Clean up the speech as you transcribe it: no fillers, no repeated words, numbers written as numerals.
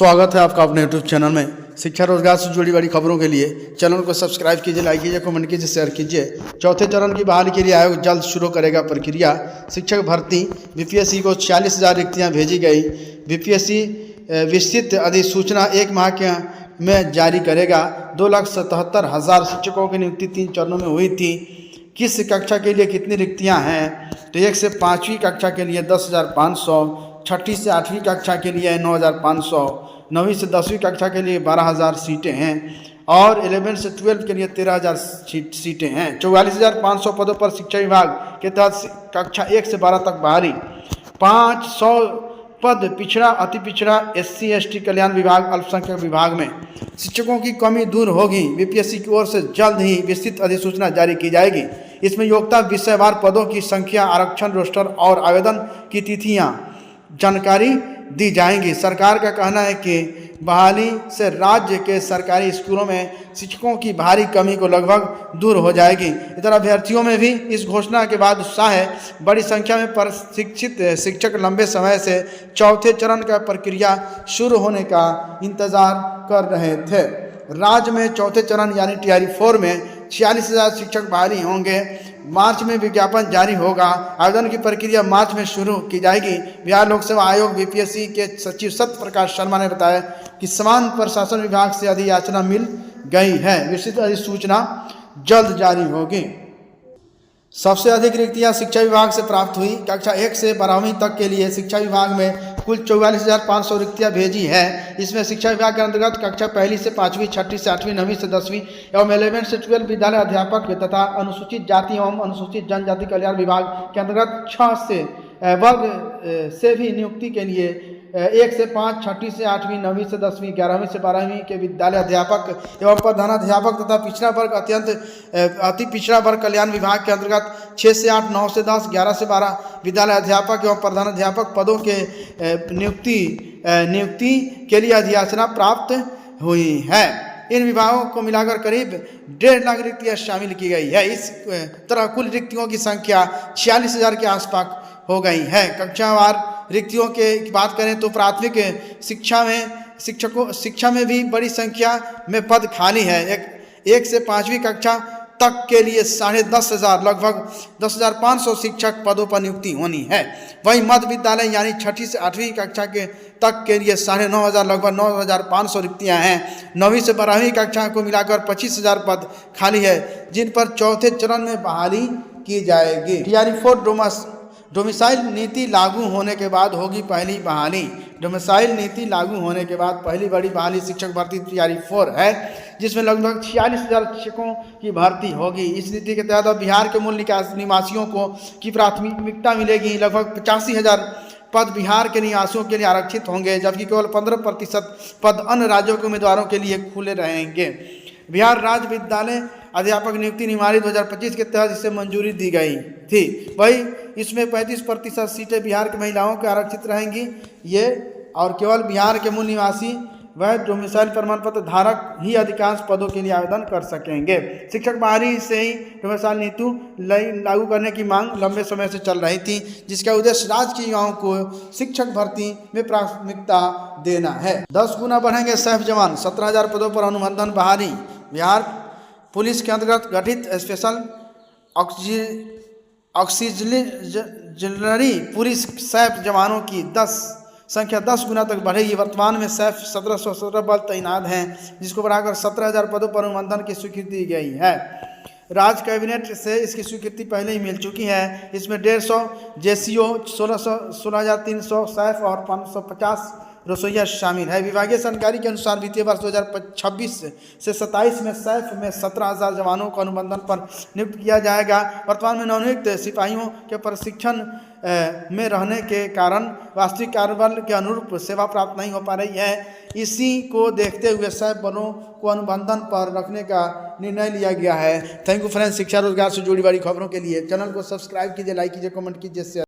स्वागत है आपका अपने यूट्यूब चैनल में। शिक्षा रोजगार से जुड़ी बड़ी खबरों के लिए चैनल को सब्सक्राइब कीजिए, लाइक कीजिए, कमेंट कीजिए, शेयर कीजिए। चौथे चरण की बहाली के लिए आयोग जल्द शुरू करेगा प्रक्रिया। शिक्षक भर्ती बीपीएससी को 46,000 रिक्तियां भेजी गई। बीपीएससी विस्तृत अधिसूचना 1 माह के में जारी करेगा। 2,77,000 शिक्षकों की नियुक्ति 3 चरणों में हुई थी। किस कक्षा के लिए कितनी रिक्तियाँ हैं? तो 1 से 5वीं कक्षा के लिए 10,500, 6ठी से 8वीं कक्षा के लिए 9,500, 9वीं से 10वीं कक्षा के लिए 12,000 सीटें हैं और 11 से 12 के लिए 13,000 सीटें हैं। 44,500 पदों पर शिक्षा विभाग के तहत कक्षा 1 से 12 तक बहाली। 500 पद पिछड़ा अति पिछड़ा SC/ST कल्याण विभाग अल्पसंख्यक विभाग में। शिक्षकों की कमी दूर होगी। बीपीएससी की ओर से जल्द ही विस्तृत अधिसूचना जारी की जाएगी। इसमें योग्यता विषयवार पदों की संख्या, आरक्षण रोस्टर और आवेदन की तिथियां जानकारी दी जाएंगी। सरकार का कहना है कि बहाली से राज्य के सरकारी स्कूलों में शिक्षकों की भारी कमी को लगभग दूर हो जाएगी। इधर अभ्यर्थियों में भी इस घोषणा के बाद उत्साह है। बड़ी संख्या में प्रशिक्षित शिक्षक लंबे समय से चौथे चरण का प्रक्रिया शुरू होने का इंतजार कर रहे थे। राज्य में चौथे चरण यानी TRE 4 में 46,000 शिक्षक बहाली होंगे। मार्च में विज्ञापन जारी होगा। आवेदन की प्रक्रिया मार्च में शुरू की जाएगी। बिहार लोक सेवा आयोग बीपीएससी के सचिव सत्य प्रकाश शर्मा ने बताया कि समान प्रशासन विभाग से अधियाचना मिल गई है। विस्तृत अधिसूचना जल्द जारी होगी। सबसे अधिक रिक्तियां शिक्षा विभाग से प्राप्त हुई। कक्षा 1 से 12वीं तक के लिए शिक्षा विभाग में कुल 44,500 रिक्तियां भेजी है। इसमें शिक्षा विभाग के अंतर्गत कक्षा 1 से 5वीं, 6ठी से 8वीं, 9वीं से 10वीं एवं 11 से 12 विद्यालय अध्यापक तथा अनुसूचित जाति एवं अनुसूचित जनजाति कल्याण विभाग के अंतर्गत 6 से वर्ग से भी नियुक्ति के लिए 1 से 5, 6ठी से 8वीं, 9वीं से 10वीं, 11वीं से 12वीं के विद्यालय अध्यापक एवं प्रधानाध्यापक तथा पिछड़ा वर्ग अति पिछड़ा वर्ग कल्याण विभाग के अंतर्गत 6 से 8, 9 से 10, 11 से 12 विद्यालय अध्यापक एवं प्रधानाध्यापक पदों के नियुक्ति के लिए अधियाचना प्राप्त हुई है। इन विभागों को मिलाकर करीब 1.5 लाख रिक्तियाँ शामिल की गई है। इस तरह कुल रिक्तियों की संख्या 46,000 के आसपास हो गई है। कक्षावार रिक्तियों के बात करें तो प्राथमिक शिक्षा में भी बड़ी संख्या में पद खाली है। 1 से 5वीं कक्षा तक के लिए 10,500 लगभग 10,500 शिक्षक पदों पर नियुक्ति होनी है। वहीं मध्य विद्यालय यानी 6ठी से 8वीं कक्षा के तक के लिए 9,500 लगभग 9,500 रिक्तियां हैं। 9वीं से 12वीं कक्षा को मिलाकर 25,000 पद खाली है, जिन पर चौथे चरण में बहाली की जाएगी। TRE 4 डोमिसाइल नीति लागू होने के बाद होगी पहली बहाली। डोमिसाइल नीति लागू होने के बाद पहली बड़ी बहाली शिक्षक भर्ती TRE 4 है, जिसमें लगभग 46,000 शिक्षकों की भर्ती होगी। इस नीति के तहत अब बिहार के मूल निवासियों को की प्राथमिकता मिलेगी। लगभग 85,000 पद बिहार के निवासियों के लिए आरक्षित होंगे, जबकि केवल 15% पद अन्य राज्यों के उम्मीदवारों के लिए खुले रहेंगे। बिहार राज्य विद्यालय अध्यापक नियुक्ति नियमावली 2025 के तहत इसे मंजूरी दी गई थी। वही इसमें 35% सीटें बिहार की महिलाओं के आरक्षित रहेंगी। ये और केवल बिहार के मूल निवासी वह डोमिसाइल प्रमाण पत्र धारक ही अधिकांश पदों के लिए आवेदन कर सकेंगे। शिक्षक बहाली से ही डोमिसाइल नीति लागू करने की मांग लंबे समय से चल रही थी, जिसका उद्देश्य राज्य के युवाओं को शिक्षक भर्ती में प्राथमिकता देना है। 10 गुना बढ़ेंगे सैफ जवान। 17,000 पदों पर अनुबंधन बहाली। बिहार पुलिस के अंतर्गत गठित स्पेशल ऑक्सिलरी पुलिस सैफ जवानों की संख्या 10 गुना तक बढ़ेगी। वर्तमान में सैफ 1717 बल तैनात हैं, जिसको बढ़ाकर 17,000 पदों पर अनुबंधन की स्वीकृति दी गई है। राज्य कैबिनेट से इसकी स्वीकृति पहले ही मिल चुकी है। इसमें 150 JCO, 16,300 सैफ और 550 रसोइया शामिल है। विभागीय जानकारी के अनुसार वित्तीय वर्ष 2026 से 27 में सैफ में 17,000 जवानों को अनुबंधन पर नियुक्त किया जाएगा। वर्तमान में नवनियुक्त सिपाहियों के प्रशिक्षण में रहने के कारण वास्तविक कार्यबल के अनुरूप सेवा प्राप्त नहीं हो पा रही है। इसी को देखते हुए सैफ बलों को अनुबंधन पर रखने का निर्णय लिया गया है। Thank you friends. शिक्षा रोजगार से जुड़ी बड़ी खबरों के लिए चैनल को सब्सक्राइब कीजिए, लाइक कीजिए, कमेंट कीजिए, शेयर